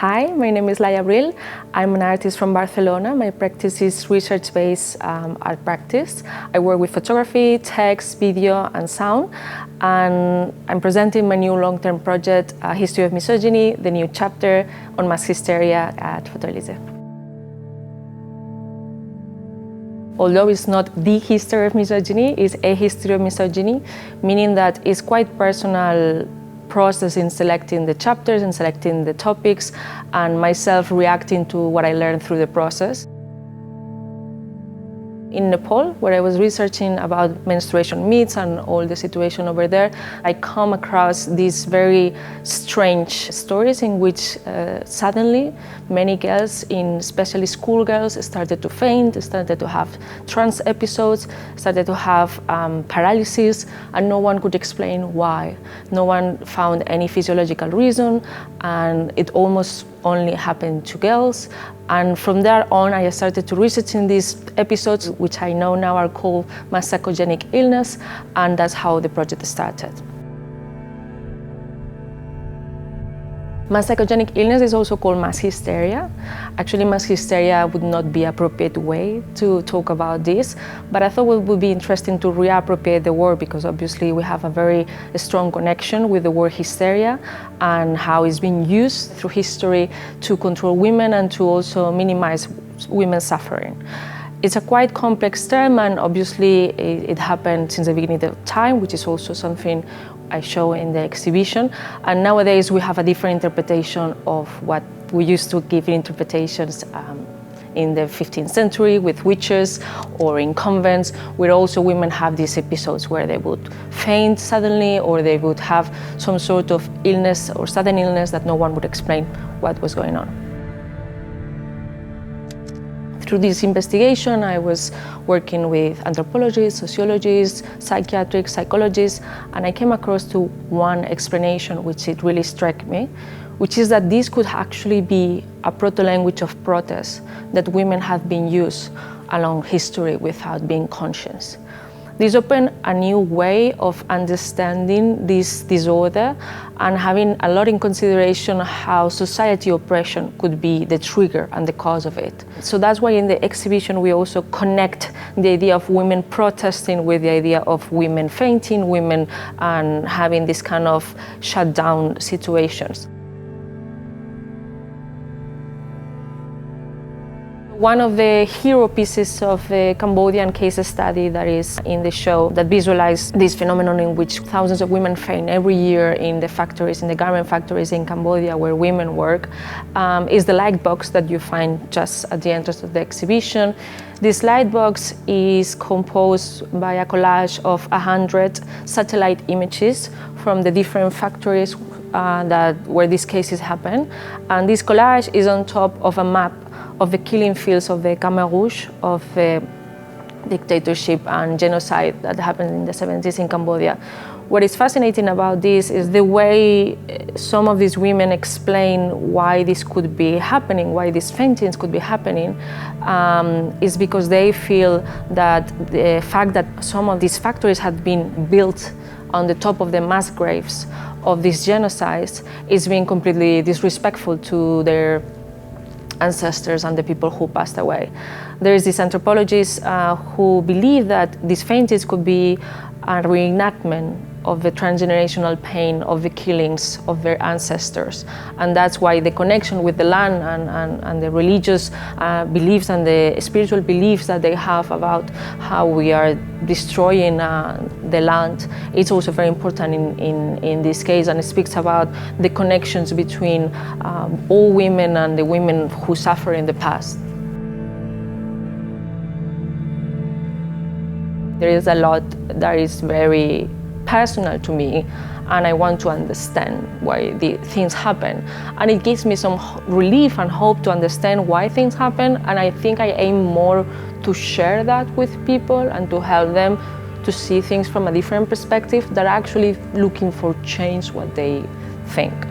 Hi, my name is Laia Abril. I'm an artist from Barcelona. My practice is research-based art practice. I work with photography, text, video, and sound. And I'm presenting my new long-term project, History of Misogyny, the new chapter on Mass Hysteria at Exposition. Although it's not the history of misogyny, it's a history of misogyny, meaning that it's quite personal process in selecting the chapters and selecting the topics, and myself reacting to what I learned through the process. In Nepal, where I was researching about menstruation myths and all the situation over there, I come across these very strange stories in which suddenly many girls, especially schoolgirls, started to faint, started to have trance episodes, started to have paralysis, and no one could explain why. No one found any physiological reason, and it almost only happened to girls. And from there on, I started to research in these episodes, which I know now are called mass psychogenic illness, and that's how the project started. Mass psychogenic illness is also called mass hysteria. Actually, mass hysteria would not be an appropriate way to talk about this, but I thought it would be interesting to reappropriate the word, because obviously we have a very strong connection with the word hysteria and how it's been used through history to control women and to also minimize women's suffering. It's a quite complex term, and obviously it happened since the beginning of time, which is also something I show in the exhibition. And nowadays we have a different interpretation of what we used to give interpretations in the 15th century with witches, or in convents, where also women have these episodes where they would faint suddenly, or they would have some sort of illness or sudden illness that no one would explain what was going on. Through this investigation, I was working with anthropologists, sociologists, psychiatrists, psychologists, and I came across to one explanation which it really struck me, which is that this could actually be a proto-language of protest that women have been used along history without being conscious. This opened a new way of understanding this disorder and having a lot in consideration how society oppression could be the trigger and the cause of it. So that's why in the exhibition we also connect the idea of women protesting with the idea of women fainting, women and having this kind of shutdown situations. One of the hero pieces of the Cambodian case study that is in the show that visualizes this phenomenon in which thousands of women faint every year in the factories, in the garment factories in Cambodia where women work, is the light box that you find just at the entrance of the exhibition. This light box is composed by a collage of 100 satellite images from the different factories where these cases happen. And this collage is on top of a map of the killing fields of the Khmer Rouge, of the dictatorship and genocide that happened in the 70s in Cambodia. What is fascinating about this is the way some of these women explain why this could be happening, why these faintings could be happening, is because they feel that the fact that some of these factories had been built on the top of the mass graves of these genocides is being completely disrespectful to their ancestors and the people who passed away. There is this anthropologist who believe that these faintings could be a reenactment of the transgenerational pain of the killings of their ancestors. And that's why the connection with the land and the religious beliefs and the spiritual beliefs that they have about how we are destroying the land, it's also very important in this case, and it speaks about the connections between all women and the women who suffer in the past. There is a lot that is very personal to me, and I want to understand why the things happen. And it gives me some relief and hope to understand why things happen, and I think I aim more to share that with people and to help them to see things from a different perspective, that are actually looking for change what they think.